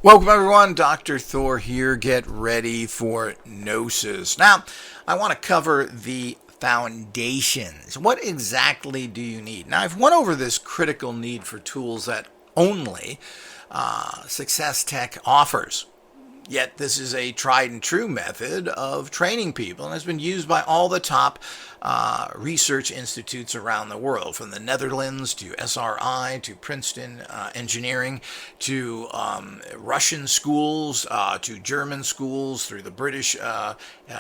Welcome everyone, Dr. Thor here. Get ready for Gnosis. Now, I want to cover the foundations. What exactly do you need? Now, I've went over this critical need for tools that only Success Tech offers. Yet this is a tried and true method of training people and has been used by all the top research institutes around the world, from the Netherlands to SRI to Princeton Engineering to Russian schools to German schools through the British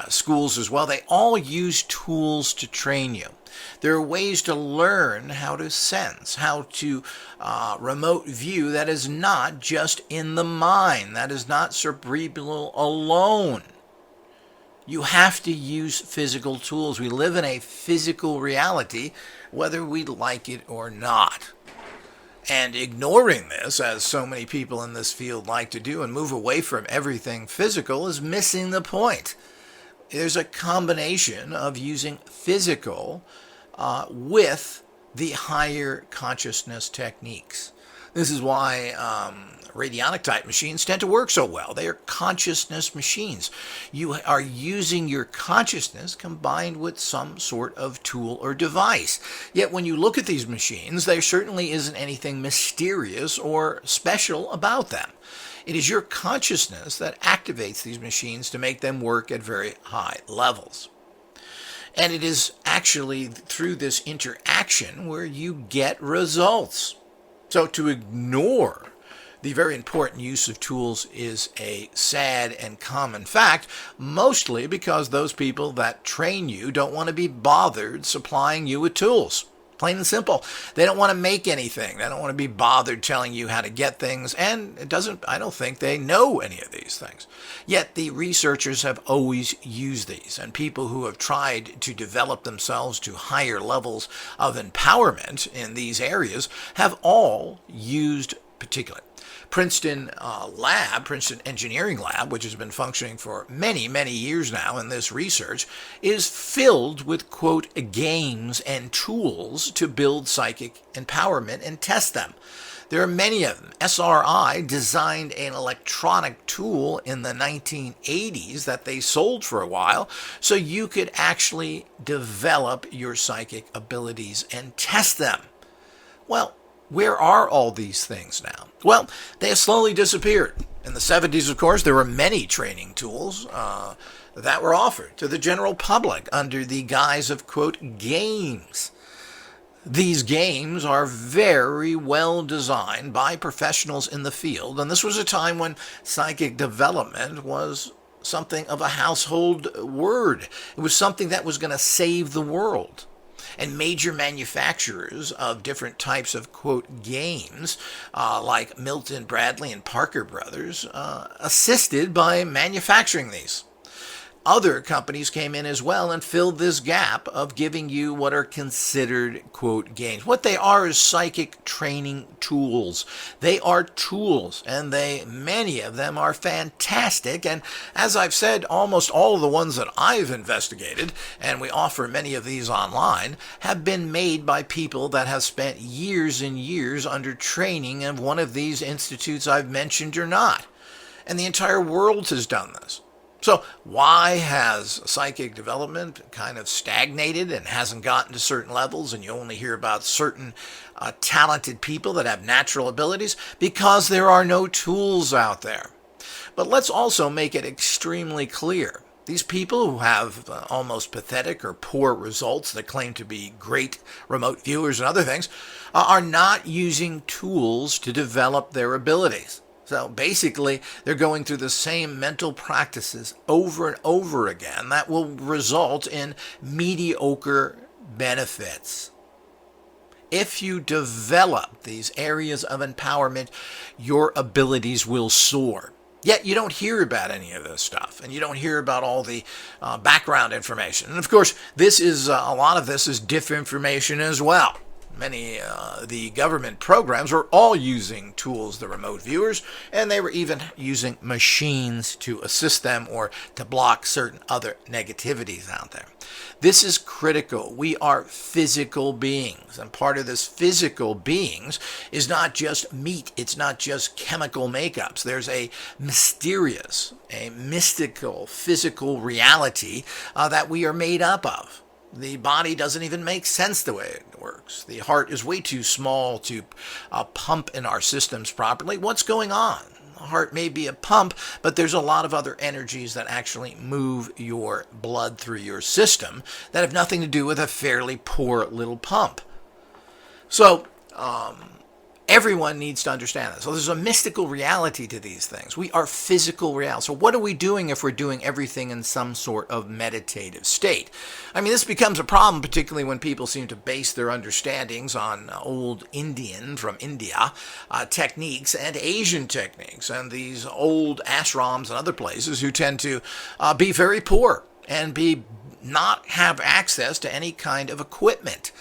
schools as well. They all use tools to train you. There are ways to learn how to sense, how to remote view that is not just in the mind, that is not cerebral alone. You have to use physical tools. We live in a physical reality, whether we like it or not. And ignoring this, as so many people in this field like to do, and move away from everything physical, is missing the point. There's a combination of using physical with the higher consciousness techniques. This is why radionic type machines tend to work so well. They are consciousness machines. You are using your consciousness combined with some sort of tool or device. Yet when you look at these machines, there certainly isn't anything mysterious or special about them. It is your consciousness that activates these machines to make them work at very high levels. And it is actually through this interaction where you get results. So to ignore the very important use of tools is a sad and common fact, mostly because those people that train you don't want to be bothered supplying you with tools. Plain and simple. They don't want to make anything. They don't want to be bothered telling you how to get things, and I don't think they know any of these things. Yet the researchers have always used these, and people who have tried to develop themselves to higher levels of empowerment in these areas have all used particularly. Princeton Engineering Lab, which has been functioning for many, many years now in this research, is filled with, quote, games and tools to build psychic empowerment and test them. There are many of them. SRI designed an electronic tool in the 1980s that they sold for a while so you could actually develop your psychic abilities and test them. Well, where are all these things now? Well, they have slowly disappeared. In the 70s, of course, there were many training tools that were offered to the general public under the guise of, quote, games. These games are very well designed by professionals in the field, and this was a time when psychic development was something of a household word. It was something that was going to save the world. And major manufacturers of different types of, quote, games, like Milton Bradley and Parker Brothers, assisted by manufacturing these. Other companies came in as well and filled this gap of giving you what are considered, quote, games. What they are is psychic training tools. They are tools, and many of them are fantastic. And as I've said, almost all of the ones that I've investigated, and we offer many of these online, have been made by people that have spent years and years under training of one of these institutes I've mentioned or not. And the entire world has done this. So why has psychic development kind of stagnated and hasn't gotten to certain levels, and you only hear about certain talented people that have natural abilities? Because there are no tools out there. But let's also make it extremely clear. These people who have almost pathetic or poor results that claim to be great remote viewers and other things are not using tools to develop their abilities. So basically, they're going through the same mental practices over and over again that will result in mediocre benefits. If you develop these areas of empowerment, your abilities will soar. Yet you don't hear about any of this stuff, and you don't hear about all the background information. And of course, a lot of this is disinformation as well. Many the government programs were all using tools, the remote viewers, and they were even using machines to assist them or to block certain other negativities out there. This is critical. We are physical beings, and part of this physical beings is not just meat. It's not just chemical makeups. There's a mysterious, a mystical, physical reality that we are made up of. The body doesn't even make sense the way it works. The heart is way too small to pump in our systems properly. What's going on? The heart may be a pump, but there's a lot of other energies that actually move your blood through your system that have nothing to do with a fairly poor little pump. So, everyone needs to understand this. So there's a mystical reality to these things. We are physical reality. So what are we doing if we're doing everything in some sort of meditative state? I mean, this becomes a problem, particularly when people seem to base their understandings on old Indian from India techniques and Asian techniques, and these old ashrams and other places who tend to be very poor and not have access to any kind of equipment.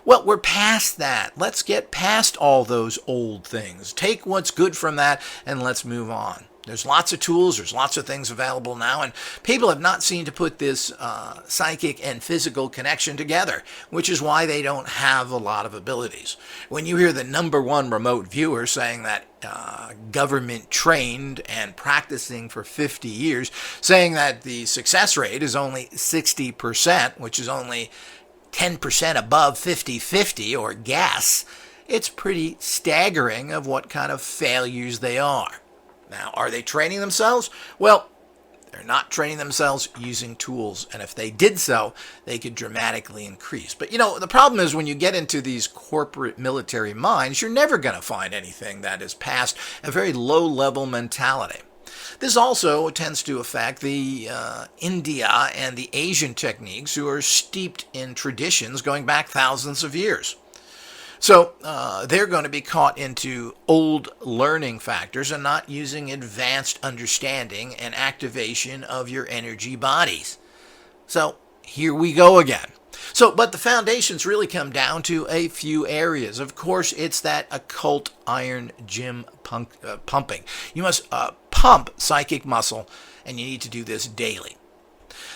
Well, we're past that. Let's get past all those old things. Take what's good from that and let's move on. There's lots of tools. There's lots of things available now. And people have not seemed to put this psychic and physical connection together, which is why they don't have a lot of abilities. When you hear the number one remote viewer saying that government trained and practicing for 50 years, saying that the success rate is only 60%, which is only 10% above 50-50 or gas, it's pretty staggering of what kind of failures they are. Now, are they training themselves? Well, they're not training themselves using tools, and if they did so, they could dramatically increase. But, the problem is when you get into these corporate military minds, you're never going to find anything that is past a very low-level mentality. This also tends to affect the India and the Asian techniques who are steeped in traditions going back thousands of years. So they're going to be caught into old learning factors and not using advanced understanding and activation of your energy bodies. So here we go again. But the foundations really come down to a few areas. Of course, it's that occult iron gym pumping. You must pump psychic muscle, and you need to do this daily.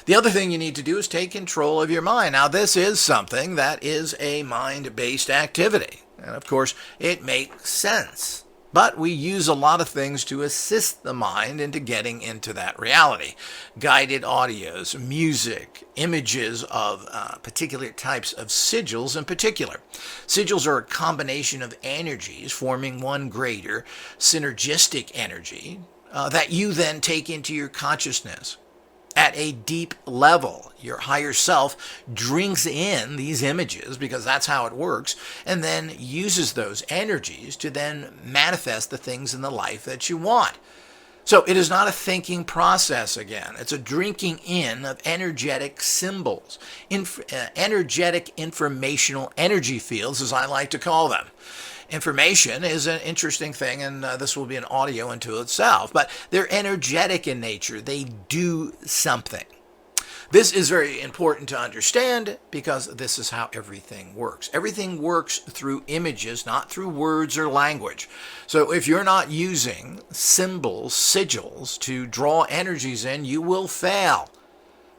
The other thing you need to do is take control of your mind. Now, this is something that is a mind-based activity. And, of course, it makes sense. But we use a lot of things to assist the mind into getting into that reality. Guided audios, music, images of particular types of sigils in particular. Sigils are a combination of energies forming one greater synergistic energy that you then take into your consciousness. At a deep level, your higher self drinks in these images, because that's how it works, and then uses those energies to then manifest the things in the life that you want. So it is not a thinking process again. It's a drinking in of energetic symbols, energetic informational energy fields, as I like to call them. Information is an interesting thing, and this will be an audio unto itself, but they're energetic in nature. They do something. This is very important to understand because this is how everything works. Everything works through images, not through words or language. So if you're not using symbols, sigils to draw energies in, you will fail.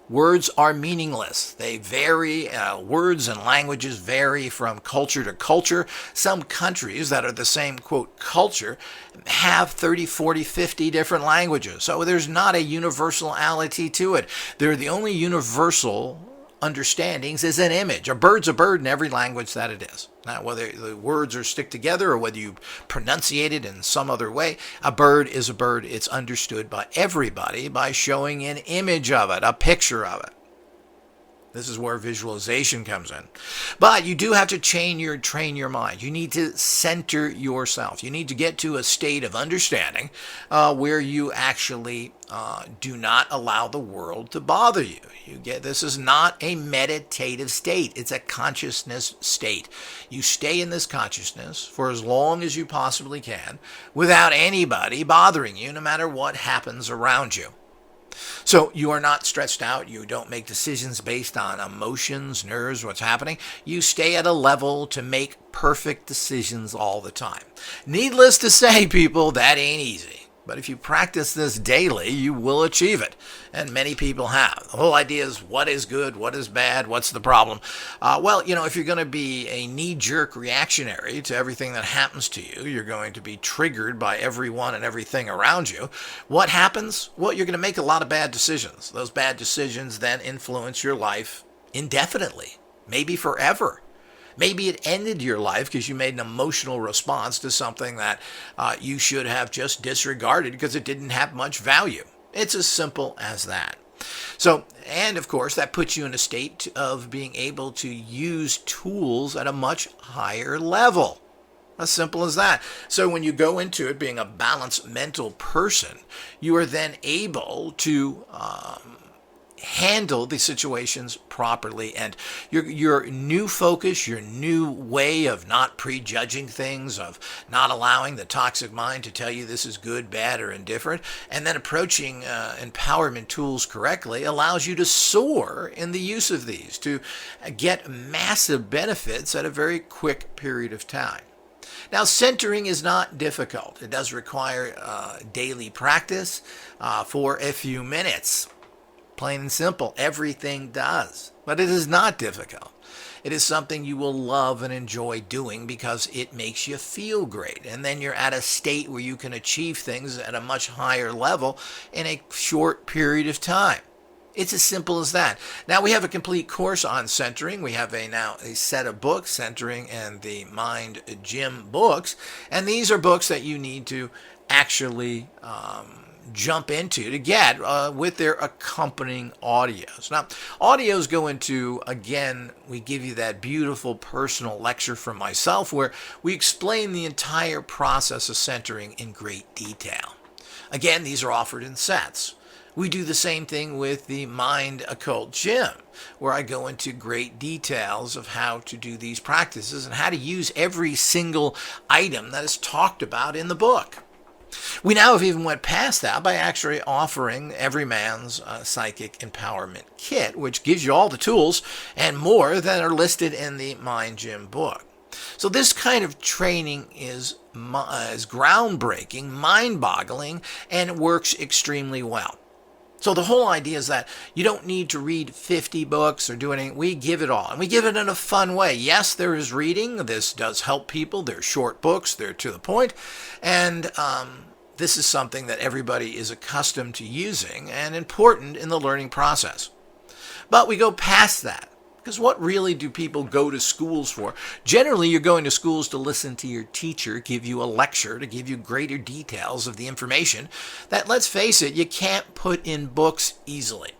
Words are meaningless. They vary. Words and languages vary from culture to culture. Some countries that are the same, quote, culture have 30, 40, 50 different languages. So there's not a universality to it. They're the only universal understandings is an image. A bird's a bird in every language that it is. Now, whether the words are stick together or whether you pronunciate it in some other way, a bird is a bird. It's understood by everybody by showing an image of it, a picture of it. This is where visualization comes in. But you do have to train your mind. You need to center yourself. You need to get to a state of understanding where you actually do not allow the world to bother you. This is not a meditative state. It's a consciousness state. You stay in this consciousness for as long as you possibly can without anybody bothering you, no matter what happens around you. So you are not stressed out. You don't make decisions based on emotions, nerves, what's happening. You stay at a level to make perfect decisions all the time. Needless to say, people, that ain't easy. But if you practice this daily, you will achieve it. And many people have. The whole idea is what is good, what is bad, what's the problem? If you're going to be a knee-jerk reactionary to everything that happens to you, you're going to be triggered by everyone and everything around you. What happens? Well, you're going to make a lot of bad decisions. Those bad decisions then influence your life indefinitely, maybe forever. Maybe it ended your life because you made an emotional response to something that you should have just disregarded because it didn't have much value. It's as simple as that. So, and of course, that puts you in a state of being able to use tools at a much higher level. As simple as that. So when you go into it being a balanced mental person, you are then able to handle the situations properly, and your new focus, your new way of not prejudging things, of not allowing the toxic mind to tell you this is good, bad, or indifferent, and then approaching empowerment tools correctly allows you to soar in the use of these, to get massive benefits at a very quick period of time. Now, centering is not difficult. It does require daily practice for a few minutes. Plain and simple, everything does. But it is not difficult. It is something you will love and enjoy doing because it makes you feel great. And then you're at a state where you can achieve things at a much higher level in a short period of time. It's as simple as that. Now, we have a complete course on centering. We have a set of books, Centering and the Mind Gym books. And these are books that you need to actually jump into to get with their accompanying audios. Now, audios go into, again, we give you that beautiful personal lecture from myself where we explain the entire process of centering in great detail. Again, these are offered in sets. We do the same thing with the Mind Occult Gym, where I go into great details of how to do these practices and how to use every single item that is talked about in the book. We now have even went past that by actually offering Everyman's Psychic Empowerment Kit, which gives you all the tools and more that are listed in the Mind Gym book. So this kind of training is groundbreaking, mind-boggling, and works extremely well. So the whole idea is that you don't need to read 50 books or do anything. We give it all, and we give it in a fun way. Yes, there is reading. This does help people. They're short books. They're to the point. And this is something that everybody is accustomed to using and important in the learning process. But we go past that. Because what really do people go to schools for? Generally, you're going to schools to listen to your teacher give you a lecture, to give you greater details of the information that, let's face it, you can't put in books easily.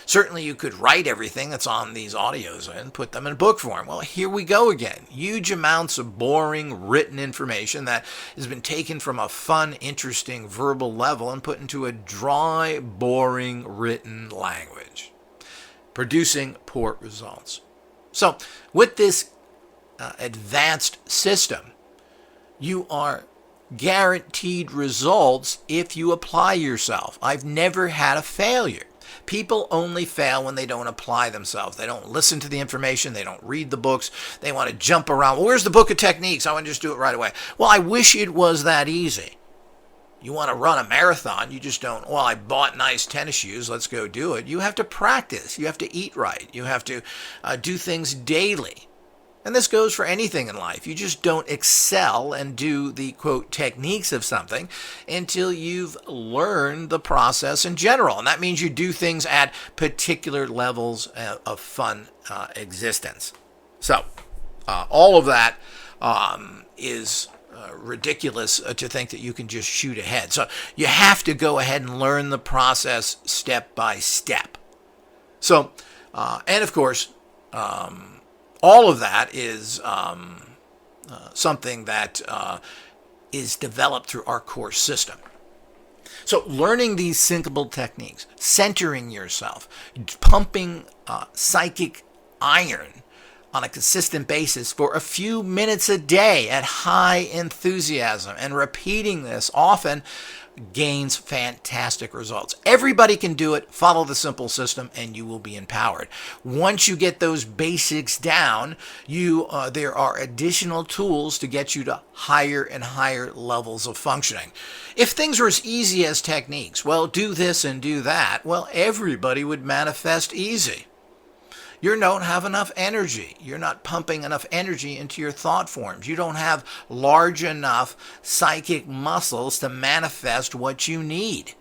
Certainly, you could write everything that's on these audios and put them in book form. Well, here we go again. Huge amounts of boring written information that has been taken from a fun, interesting verbal level and put into a dry, boring written language, producing poor results. So with this advanced system, you are guaranteed results if you apply yourself. I've never had a failure. People only fail when they don't apply themselves. They don't listen to the information. They don't read the books. They want to jump around. Well, where's the book of techniques? I want to just do it right away. Well, I wish it was that easy. You want to run a marathon, you just don't, well, I bought nice tennis shoes, let's go do it. You have to practice. You have to eat right. You have to do things daily. And this goes for anything in life. You just don't excel and do the, quote, techniques of something until you've learned the process in general. And that means you do things at particular levels of fun existence. So, all of that is ridiculous to think that you can just shoot ahead. So you have to go ahead and learn the process step by step. So, and of course, all of that is something that is developed through our course system. So learning these simple techniques, centering yourself, pumping psychic iron on a consistent basis for a few minutes a day at high enthusiasm, and repeating this often gains fantastic results. Everybody can do it. Follow the simple system and you will be empowered. Once you get those basics down, there are additional tools to get you to higher and higher levels of functioning. If things are as easy as techniques, well, do this and do that, well, everybody would manifest easy. You don't have enough energy. You're not pumping enough energy into your thought forms. You don't have large enough psychic muscles to manifest what you need.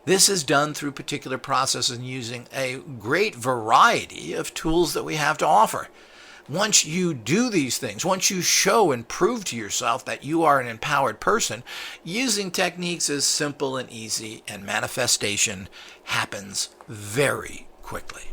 This is done through particular processes and using a great variety of tools that we have to offer. Once you do these things, once you show and prove to yourself that you are an empowered person, using techniques is simple and easy, and manifestation happens very quickly.